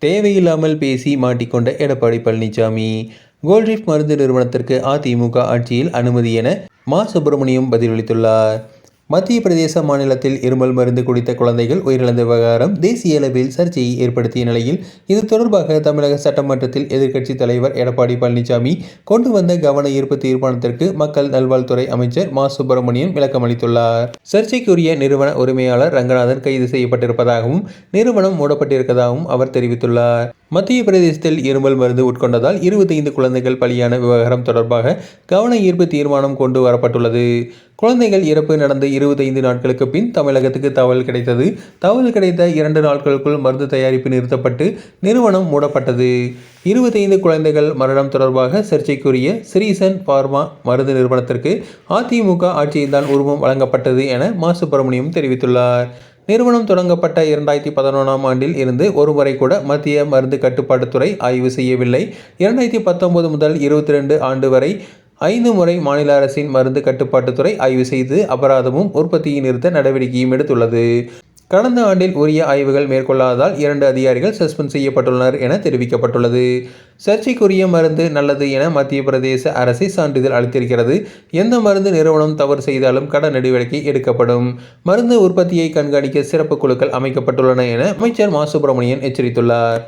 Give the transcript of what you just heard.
தேவையில்லாமல் பேசி மாட்டிக்கொண்ட எடப்பாடி பழனிசாமி. கோல்ட்ரீஃப் மருந்து நிறுவனத்திற்கு அதிமுக ஆட்சியில் அனுமதி என மா. சுப்பிரமணியம் பதிலளித்துள்ளார். மத்திய பிரதேச மாநிலத்தில் இருமல் மருந்து குடித்த குழந்தைகள் உயிரிழந்த விவகாரம் தேசிய அளவில் சர்ச்சையை ஏற்படுத்திய நிலையில், இது தொடர்பாக தமிழக சட்டமன்றத்தில் எதிர்க்கட்சித் தலைவர் எடப்பாடி பழனிசாமி கொண்டு வந்த கவன ஈர்ப்பு தீர்மானத்திற்கு மக்கள் நல்வாழ்வுத்துறை அமைச்சர் மா. சுப்பிரமணியன் விளக்கமளித்துள்ளார். சர்ச்சைக்குரிய நிறுவன உரிமையாளர் ரங்கநாதன் கைது செய்யப்பட்டிருப்பதாகவும், நிறுவனம் மூடப்பட்டிருப்பதாகவும் அவர் தெரிவித்துள்ளார். மத்திய பிரதேசத்தில் இருமல் மருந்து உட்கொண்டதால் 25 குழந்தைகள் பலியான விவகாரம் தொடர்பாக கவன ஈர்ப்பு தீர்மானம் கொண்டு வரப்பட்டுள்ளது. குழந்தைகள் இறப்பு நடந்த 25 நாட்களுக்கு பின் தமிழகத்துக்கு தகவல் கிடைத்தது. தகவல் கிடைத்த 2 நாட்களுக்குள் மருந்து தயாரிப்பு நிறுத்தப்பட்டு நிறுவனம் மூடப்பட்டது. 25 குழந்தைகள் மரணம் தொடர்பாக சர்ச்சைக்குரிய ஸ்ரீசன் பார்மா மருந்து நிறுவனத்திற்கு அதிமுக ஆட்சியில்தான் உரிமம் வழங்கப்பட்டது என மா. சுப்பிரமணியம் தெரிவித்துள்ளார். நிறுவனம் தொடங்கப்பட்ட 2011ஆம் ஆண்டில் இருந்து ஒருமுறை கூட மத்திய மருந்து கட்டுப்பாட்டுத்துறை ஆய்வு செய்யவில்லை. 2019 முதல் 22 ஆண்டு வரை 5 முறை மாநில அரசின் மருந்து கட்டுப்பாட்டுத்துறை ஆய்வு செய்து அபராதமும் உற்பத்தியை நிறுத்த நடவடிக்கையும் எடுத்துள்ளது. கடந்த ஆண்டில் உரிய ஆய்வுகள் மேற்கொள்ளாததால் 2 அதிகாரிகள் சஸ்பெண்ட் செய்யப்பட்டுள்ளனர் என தெரிவிக்கப்பட்டுள்ளது. சர்ச்சைக்குரிய மருந்து நல்லது என மத்திய பிரதேச அரசு சான்றிதழ் அளித்திருக்கிறது. எந்த மருந்து நிறுவனம் தவறு செய்தாலும் கடன் நடவடிக்கை எடுக்கப்படும். மருந்து உற்பத்தியை கண்காணிக்க சிறப்பு குழுக்கள் அமைக்கப்பட்டுள்ளன என அமைச்சர் மா. சுப்பிரமணியன் எச்சரித்துள்ளார்.